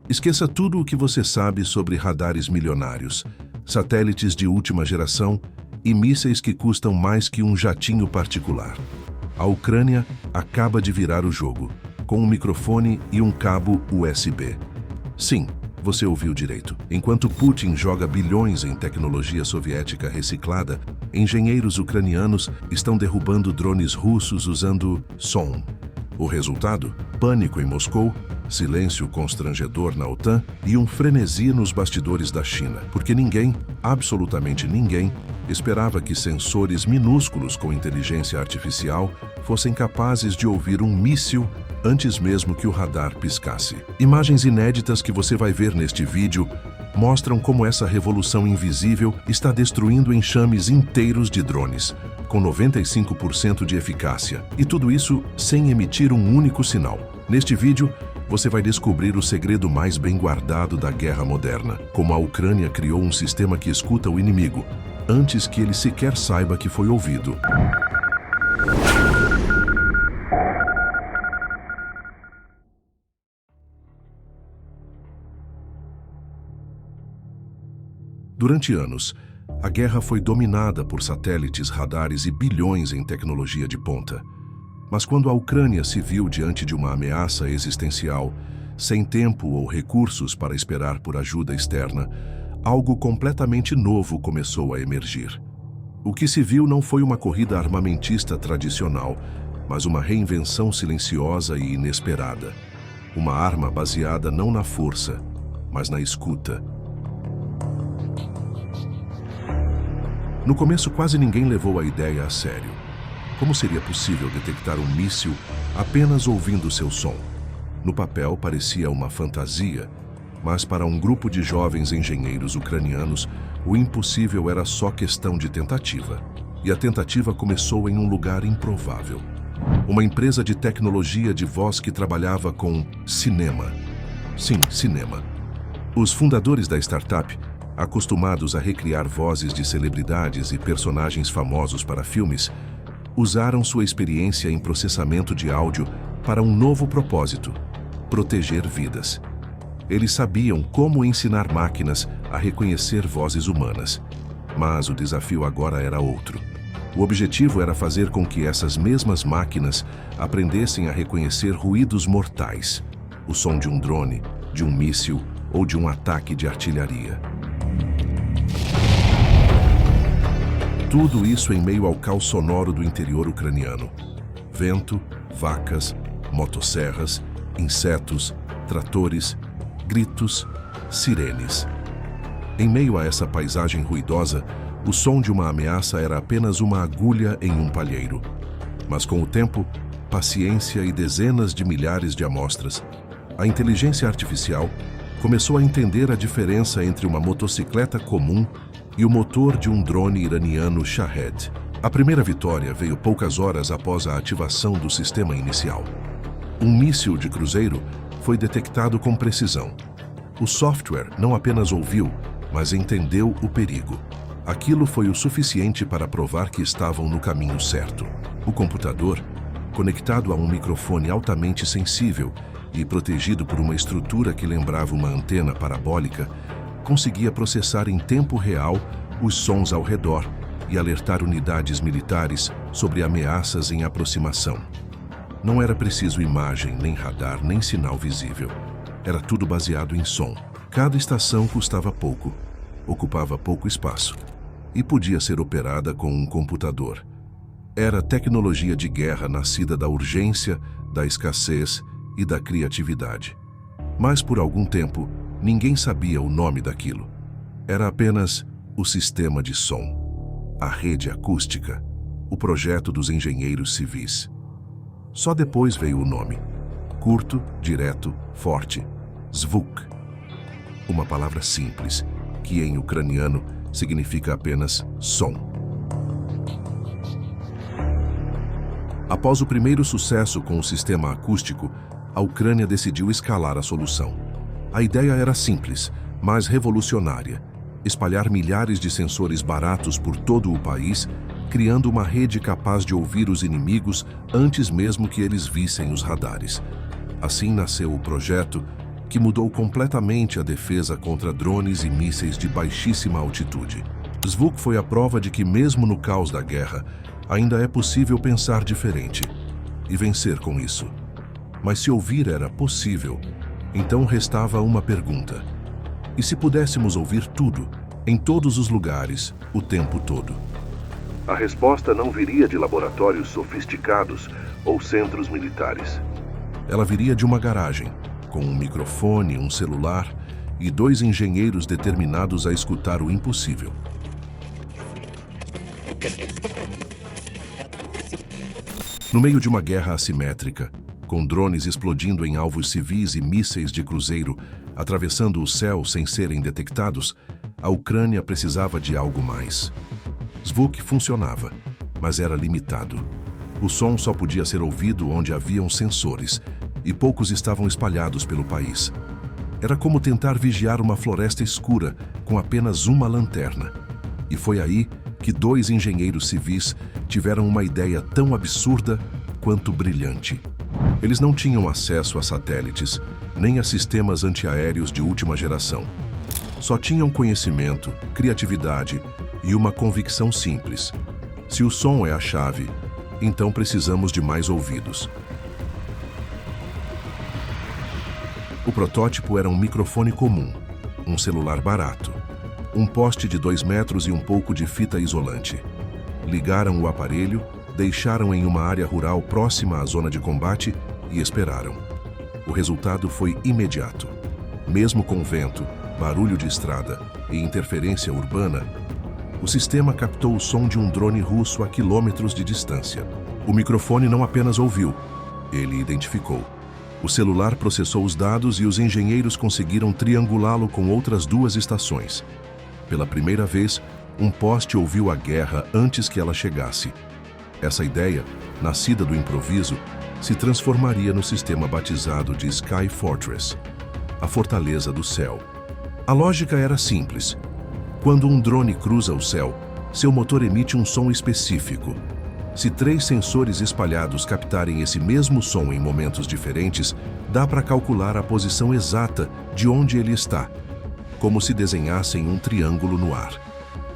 Esqueça tudo o que você sabe sobre radares milionários, satélites de última geração e mísseis que custam mais que um jatinho particular. A Ucrânia acaba de virar o jogo, com um microfone e um cabo USB. Sim, você ouviu direito. Enquanto Putin joga bilhões em tecnologia soviética reciclada, engenheiros ucranianos estão derrubando drones russos usando som. O resultado? Pânico em Moscou, silêncio constrangedor na OTAN e um frenesi nos bastidores da China, porque ninguém, absolutamente ninguém, esperava que sensores minúsculos com inteligência artificial fossem capazes de ouvir um míssil antes mesmo que o radar piscasse. Imagens inéditas que você vai ver neste vídeo mostram como essa revolução invisível está destruindo enxames inteiros de drones, com 95% de eficácia, e tudo isso sem emitir um único sinal. Neste vídeo, você vai descobrir o segredo mais bem guardado da guerra moderna, como a Ucrânia criou um sistema que escuta o inimigo, antes que ele sequer saiba que foi ouvido. Durante anos, a guerra foi dominada por satélites, radares e bilhões em tecnologia de ponta. Mas quando a Ucrânia se viu diante de uma ameaça existencial, sem tempo ou recursos para esperar por ajuda externa, algo completamente novo começou a emergir. O que se viu não foi uma corrida armamentista tradicional, mas uma reinvenção silenciosa e inesperada. Uma arma baseada não na força, mas na escuta. No começo, quase ninguém levou a ideia a sério. Como seria possível detectar um míssil apenas ouvindo seu som? No papel, parecia uma fantasia, mas para um grupo de jovens engenheiros ucranianos, o impossível era só questão de tentativa. E a tentativa começou em um lugar improvável. Uma empresa de tecnologia de voz que trabalhava com cinema. Sim, cinema. Os fundadores da startup, acostumados a recriar vozes de celebridades e personagens famosos para filmes, usaram sua experiência em processamento de áudio para um novo propósito: proteger vidas. Eles sabiam como ensinar máquinas a reconhecer vozes humanas, mas o desafio agora era outro. O objetivo era fazer com que essas mesmas máquinas aprendessem a reconhecer ruídos mortais, o som de um drone, de um míssil ou de um ataque de artilharia. Tudo isso em meio ao caos sonoro do interior ucraniano. Vento, vacas, motosserras, insetos, tratores, gritos, sirenes. Em meio a essa paisagem ruidosa, o som de uma ameaça era apenas uma agulha em um palheiro. Mas com o tempo, paciência e dezenas de milhares de amostras, a inteligência artificial começou a entender a diferença entre uma motocicleta comum e o motor de um drone iraniano Shahed. A primeira vitória veio poucas horas após a ativação do sistema inicial. Um míssil de cruzeiro foi detectado com precisão. O software não apenas ouviu, mas entendeu o perigo. Aquilo foi o suficiente para provar que estavam no caminho certo. O computador, conectado a um microfone altamente sensível e protegido por uma estrutura que lembrava uma antena parabólica, conseguia processar em tempo real os sons ao redor e alertar unidades militares sobre ameaças em aproximação. Não era preciso imagem, nem radar, nem sinal visível. Era tudo baseado em som. Cada estação custava pouco, ocupava pouco espaço e podia ser operada com um computador. Era tecnologia de guerra nascida da urgência, da escassez e da criatividade. Mas por algum tempo, ninguém sabia o nome daquilo. Era apenas o sistema de som, a rede acústica, o projeto dos engenheiros civis. Só depois veio o nome. Curto, direto, forte. Zvuk. Uma palavra simples, que em ucraniano significa apenas som. Após o primeiro sucesso com o sistema acústico, a Ucrânia decidiu escalar a solução. A ideia era simples, mas revolucionária: espalhar milhares de sensores baratos por todo o país, criando uma rede capaz de ouvir os inimigos antes mesmo que eles vissem os radares. Assim nasceu o projeto que mudou completamente a defesa contra drones e mísseis de baixíssima altitude. Zvuk foi a prova de que, mesmo no caos da guerra, ainda é possível pensar diferente e vencer com isso. Mas se ouvir era possível, então restava uma pergunta: e se pudéssemos ouvir tudo, em todos os lugares, o tempo todo? A resposta não viria de laboratórios sofisticados ou centros militares. Ela viria de uma garagem, com um microfone, um celular e 2 engenheiros determinados a escutar o impossível. No meio de uma guerra assimétrica, com drones explodindo em alvos civis e mísseis de cruzeiro atravessando o céu sem serem detectados, a Ucrânia precisava de algo mais. Zvuk funcionava, mas era limitado. O som só podia ser ouvido onde haviam sensores, e poucos estavam espalhados pelo país. Era como tentar vigiar uma floresta escura com apenas uma lanterna. E foi aí que 2 engenheiros civis tiveram uma ideia tão absurda quanto brilhante. Eles não tinham acesso a satélites, nem a sistemas antiaéreos de última geração. Só tinham conhecimento, criatividade e uma convicção simples: se o som é a chave, então precisamos de mais ouvidos. O protótipo era um microfone comum, um celular barato, um poste de 2 metros e um pouco de fita isolante. Ligaram o aparelho, deixaram em uma área rural próxima à zona de combate e esperaram. O resultado foi imediato. Mesmo com vento, barulho de estrada e interferência urbana, o sistema captou o som de um drone russo a quilômetros de distância. O microfone não apenas ouviu, ele identificou. O celular processou os dados e os engenheiros conseguiram triangulá-lo com outras 2 estações. Pela primeira vez, um poste ouviu a guerra antes que ela chegasse. Essa ideia, nascida do improviso, se transformaria no sistema batizado de Sky Fortress, a Fortaleza do Céu. A lógica era simples. Quando um drone cruza o céu, seu motor emite um som específico. Se 3 sensores espalhados captarem esse mesmo som em momentos diferentes, dá para calcular a posição exata de onde ele está, como se desenhassem um triângulo no ar.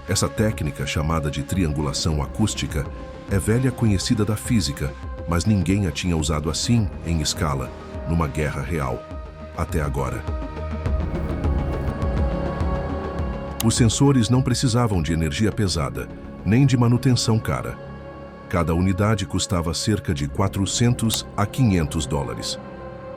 Essa técnica, chamada de triangulação acústica, é velha conhecida da física, mas ninguém a tinha usado assim, em escala, numa guerra real, até agora. Os sensores não precisavam de energia pesada, nem de manutenção cara. Cada unidade custava cerca de 400 a 500 dólares.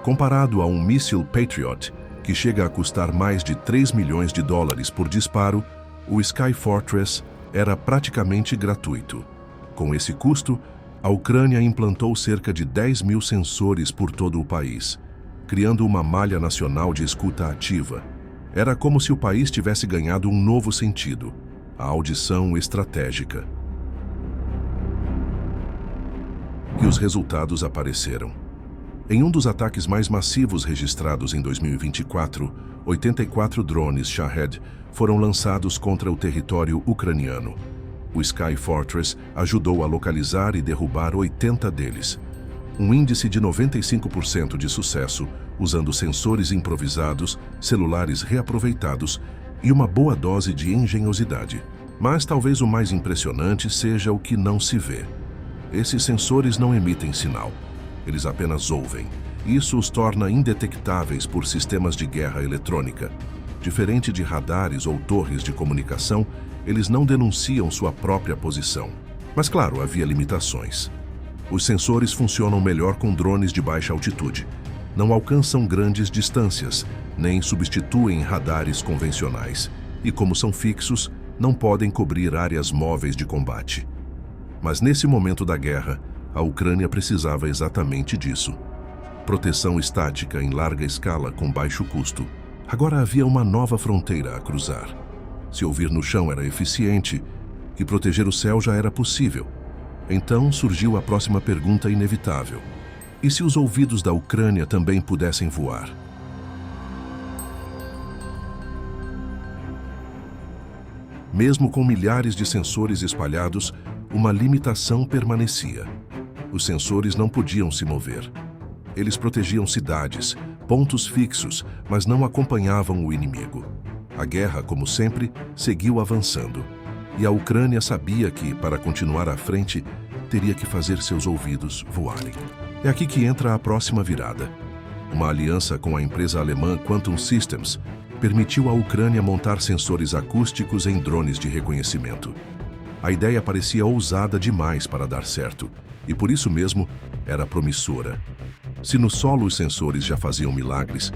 Comparado a um míssil Patriot, que chega a custar mais de 3 milhões de dólares por disparo, o Sky Fortress era praticamente gratuito. Com esse custo, a Ucrânia implantou cerca de 10.000 sensores por todo o país, criando uma malha nacional de escuta ativa. Era como se o país tivesse ganhado um novo sentido: a audição estratégica. E os resultados apareceram. Em um dos ataques mais massivos registrados em 2024, 84 drones Shahed foram lançados contra o território ucraniano. O Sky Fortress ajudou a localizar e derrubar 80 deles. Um índice de 95% de sucesso, usando sensores improvisados, celulares reaproveitados e uma boa dose de engenhosidade. Mas talvez o mais impressionante seja o que não se vê. Esses sensores não emitem sinal, eles apenas ouvem. Isso os torna indetectáveis por sistemas de guerra eletrônica. Diferente de radares ou torres de comunicação, eles não denunciam sua própria posição. Mas claro, havia limitações. Os sensores funcionam melhor com drones de baixa altitude. Não alcançam grandes distâncias, nem substituem radares convencionais. E como são fixos, não podem cobrir áreas móveis de combate. Mas nesse momento da guerra, a Ucrânia precisava exatamente disso. Proteção estática em larga escala com baixo custo. Agora havia uma nova fronteira a cruzar. Se ouvir no chão era eficiente, e proteger o céu já era possível. Então surgiu a próxima pergunta inevitável: e se os ouvidos da Ucrânia também pudessem voar? Mesmo com milhares de sensores espalhados, uma limitação permanecia. Os sensores não podiam se mover. Eles protegiam cidades, pontos fixos, mas não acompanhavam o inimigo. A guerra, como sempre, seguiu avançando. E a Ucrânia sabia que, para continuar à frente, teria que fazer seus ouvidos voarem. É aqui que entra a próxima virada. Uma aliança com a empresa alemã Quantum Systems permitiu à Ucrânia montar sensores acústicos em drones de reconhecimento. A ideia parecia ousada demais para dar certo, e por isso mesmo era promissora. Se no solo os sensores já faziam milagres,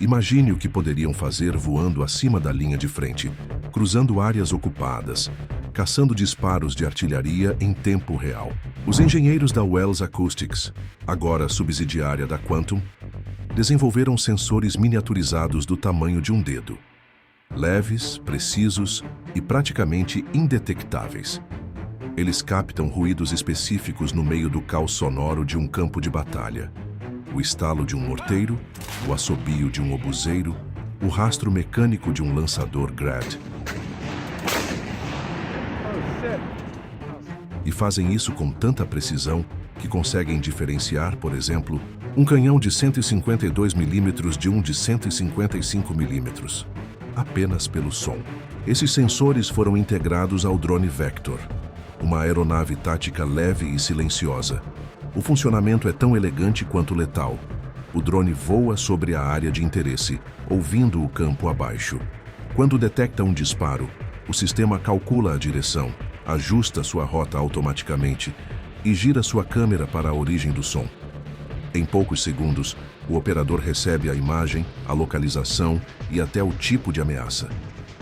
imagine o que poderiam fazer voando acima da linha de frente, cruzando áreas ocupadas, caçando disparos de artilharia em tempo real. Os engenheiros da Wells Acoustics, agora subsidiária da Quantum, desenvolveram sensores miniaturizados do tamanho de um dedo. Leves, precisos e praticamente indetectáveis. Eles captam ruídos específicos no meio do caos sonoro de um campo de batalha. O estalo de um morteiro, o assobio de um obuseiro, o rastro mecânico de um lançador Grad. E fazem isso com tanta precisão que conseguem diferenciar, por exemplo, um canhão de 152 mm de um de 155 mm, apenas pelo som. Esses sensores foram integrados ao drone Vector, uma aeronave tática leve e silenciosa. O funcionamento é tão elegante quanto letal. O drone voa sobre a área de interesse, ouvindo o campo abaixo. Quando detecta um disparo, o sistema calcula a direção, ajusta sua rota automaticamente e gira sua câmera para a origem do som. Em poucos segundos, o operador recebe a imagem, a localização e até o tipo de ameaça.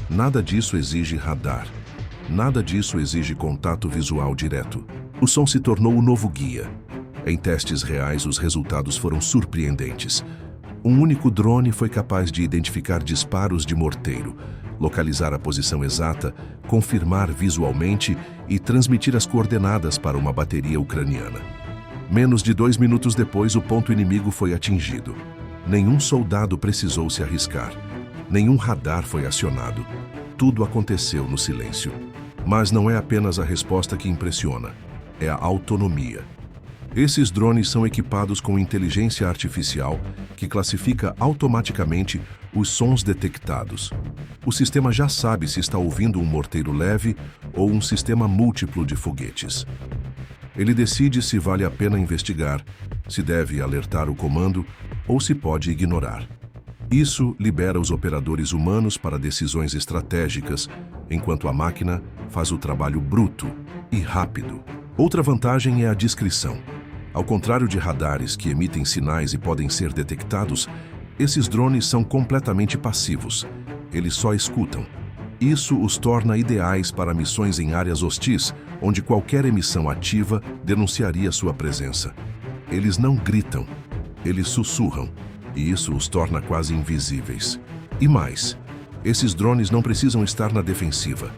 Nada disso exige radar. Nada disso exige contato visual direto. O som se tornou o novo guia. Em testes reais, os resultados foram surpreendentes. Um único drone foi capaz de identificar disparos de morteiro, localizar a posição exata, confirmar visualmente e transmitir as coordenadas para uma bateria ucraniana. Menos de 2 minutos depois, o ponto inimigo foi atingido. Nenhum soldado precisou se arriscar. Nenhum radar foi acionado. Tudo aconteceu no silêncio. Mas não é apenas a resposta que impressiona, é a autonomia. Esses drones são equipados com inteligência artificial que classifica automaticamente os sons detectados. O sistema já sabe se está ouvindo um morteiro leve ou um sistema múltiplo de foguetes. Ele decide se vale a pena investigar, se deve alertar o comando ou se pode ignorar. Isso libera os operadores humanos para decisões estratégicas, enquanto a máquina faz o trabalho bruto e rápido. Outra vantagem é a discrição. Ao contrário de radares que emitem sinais e podem ser detectados, esses drones são completamente passivos. Eles só escutam. Isso os torna ideais para missões em áreas hostis, onde qualquer emissão ativa denunciaria sua presença. Eles não gritam, eles sussurram, e isso os torna quase invisíveis. E mais, esses drones não precisam estar na defensiva.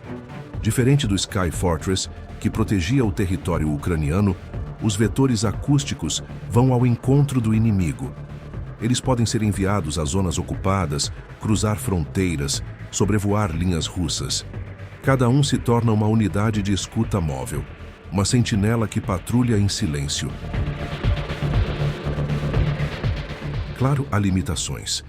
Diferente do Sky Fortress, que protegia o território ucraniano, os vetores acústicos vão ao encontro do inimigo. Eles podem ser enviados a zonas ocupadas, cruzar fronteiras, sobrevoar linhas russas. Cada um se torna uma unidade de escuta móvel, uma sentinela que patrulha em silêncio. Claro, há limitações.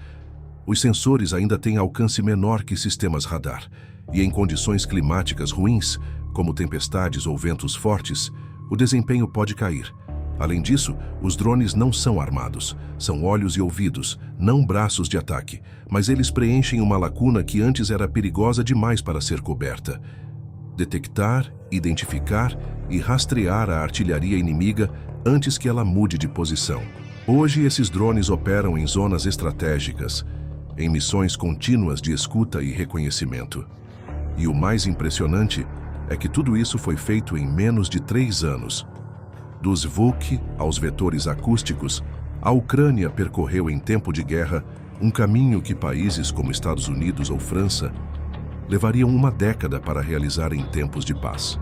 Os sensores ainda têm alcance menor que sistemas radar, e em condições climáticas ruins, como tempestades ou ventos fortes, o desempenho pode cair. Além disso, os drones não são armados, são olhos e ouvidos, não braços de ataque, mas eles preenchem uma lacuna que antes era perigosa demais para ser coberta. Detectar, identificar e rastrear a artilharia inimiga antes que ela mude de posição. Hoje, esses drones operam em zonas estratégicas, em missões contínuas de escuta e reconhecimento. E o mais impressionante é que tudo isso foi feito em menos de 3 anos. Dos VUC aos vetores acústicos, a Ucrânia percorreu em tempo de guerra um caminho que países como Estados Unidos ou França levariam uma década para realizar em tempos de paz.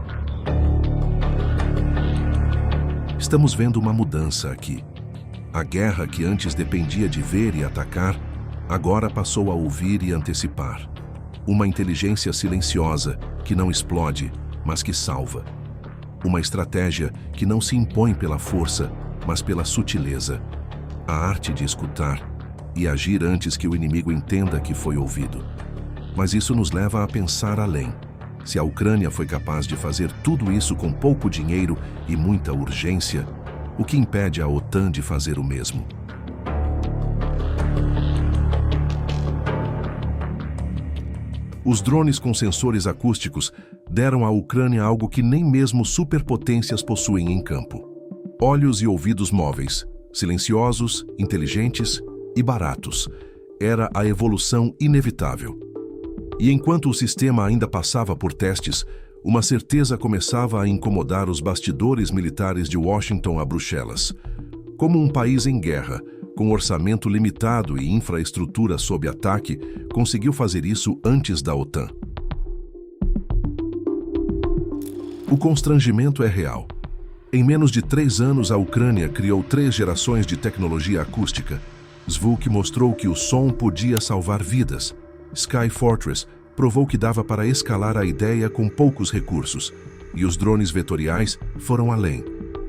Estamos vendo uma mudança aqui. A guerra que antes dependia de ver e atacar, agora passou a ouvir e antecipar. Uma inteligência silenciosa que não explode, mas que salva. Uma estratégia que não se impõe pela força, mas pela sutileza. A arte de escutar e agir antes que o inimigo entenda que foi ouvido. Mas isso nos leva a pensar além. Se a Ucrânia foi capaz de fazer tudo isso com pouco dinheiro e muita urgência, o que impede a OTAN de fazer o mesmo? Os drones com sensores acústicos deram à Ucrânia algo que nem mesmo superpotências possuem em campo: olhos e ouvidos móveis, silenciosos, inteligentes e baratos. Era a evolução inevitável. E enquanto o sistema ainda passava por testes, uma certeza começava a incomodar os bastidores militares de Washington a Bruxelas. Como um país em guerra, com orçamento limitado e infraestrutura sob ataque, conseguiu fazer isso antes da OTAN? O constrangimento é real. Em menos de 3 anos, a Ucrânia criou 3 gerações de tecnologia acústica. Zvuk mostrou que o som podia salvar vidas. Sky Fortress provou que dava para escalar a ideia com poucos recursos. E os drones vetoriais foram além.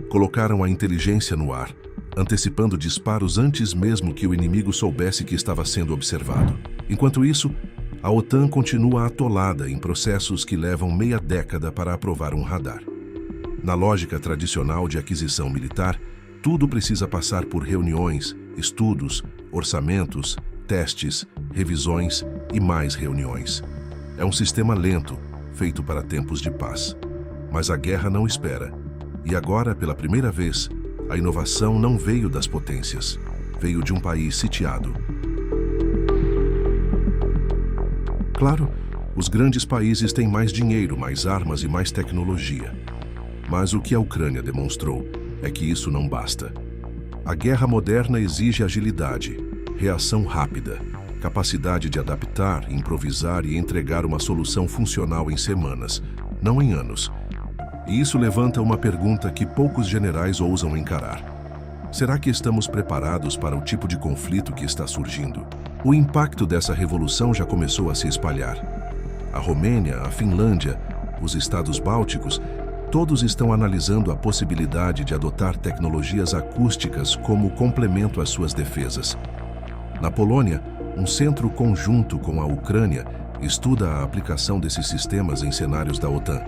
Colocaram a inteligência no ar, antecipando disparos antes mesmo que o inimigo soubesse que estava sendo observado. Enquanto isso, a OTAN continua atolada em processos que levam meia década para aprovar um radar. Na lógica tradicional de aquisição militar, tudo precisa passar por reuniões, estudos, orçamentos, testes, revisões e mais reuniões. É um sistema lento, feito para tempos de paz. Mas a guerra não espera. E agora, pela primeira vez, a inovação não veio das potências, veio de um país sitiado. Claro, os grandes países têm mais dinheiro, mais armas e mais tecnologia. Mas o que a Ucrânia demonstrou é que isso não basta. A guerra moderna exige agilidade, reação rápida, capacidade de adaptar, improvisar e entregar uma solução funcional em semanas, não em anos. E isso levanta uma pergunta que poucos generais ousam encarar. Será que estamos preparados para o tipo de conflito que está surgindo? O impacto dessa revolução já começou a se espalhar. A Romênia, a Finlândia, os estados bálticos, todos estão analisando a possibilidade de adotar tecnologias acústicas como complemento às suas defesas. Na Polônia, um centro conjunto com a Ucrânia estuda a aplicação desses sistemas em cenários da OTAN.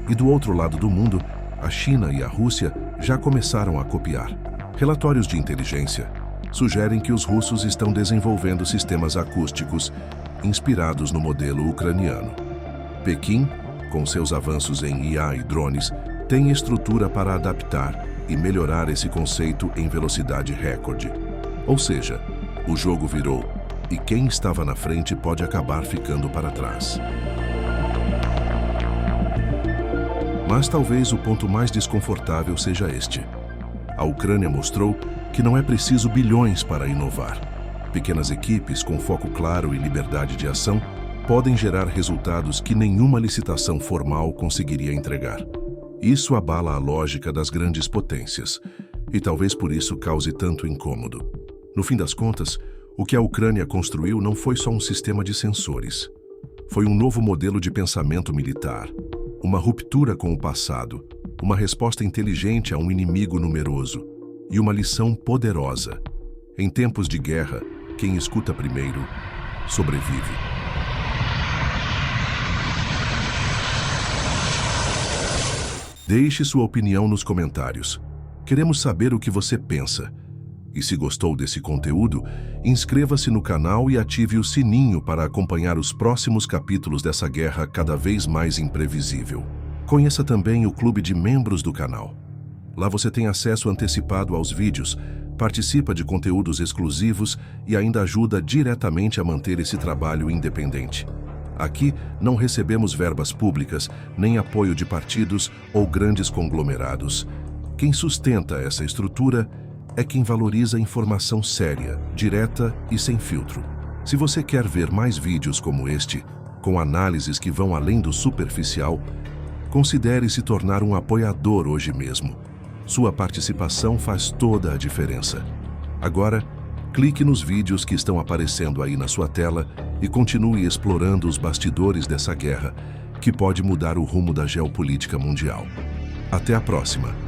E do outro lado do mundo, a China e a Rússia já começaram a copiar. Relatórios de inteligência sugerem que os russos estão desenvolvendo sistemas acústicos inspirados no modelo ucraniano. Pequim, com seus avanços em IA e drones, tem estrutura para adaptar e melhorar esse conceito em velocidade recorde. Ou seja, o jogo virou, e quem estava na frente pode acabar ficando para trás. Mas talvez o ponto mais desconfortável seja este. A Ucrânia mostrou que não é preciso bilhões para inovar. Pequenas equipes com foco claro e liberdade de ação podem gerar resultados que nenhuma licitação formal conseguiria entregar. Isso abala a lógica das grandes potências, e talvez por isso cause tanto incômodo. No fim das contas, o que a Ucrânia construiu não foi só um sistema de sensores. Foi um novo modelo de pensamento militar, uma ruptura com o passado, uma resposta inteligente a um inimigo numeroso e uma lição poderosa. Em tempos de guerra, quem escuta primeiro sobrevive. Deixe sua opinião nos comentários. Queremos saber o que você pensa. E se gostou desse conteúdo, inscreva-se no canal e ative o sininho para acompanhar os próximos capítulos dessa guerra cada vez mais imprevisível. Conheça também o clube de membros do canal. Lá você tem acesso antecipado aos vídeos, participa de conteúdos exclusivos e ainda ajuda diretamente a manter esse trabalho independente. Aqui não recebemos verbas públicas, nem apoio de partidos ou grandes conglomerados. Quem sustenta essa estrutura é quem valoriza a informação séria, direta e sem filtro. Se você quer ver mais vídeos como este, com análises que vão além do superficial, considere se tornar um apoiador hoje mesmo. Sua participação faz toda a diferença. Agora, clique nos vídeos que estão aparecendo aí na sua tela e continue explorando os bastidores dessa guerra, que pode mudar o rumo da geopolítica mundial. Até a próxima!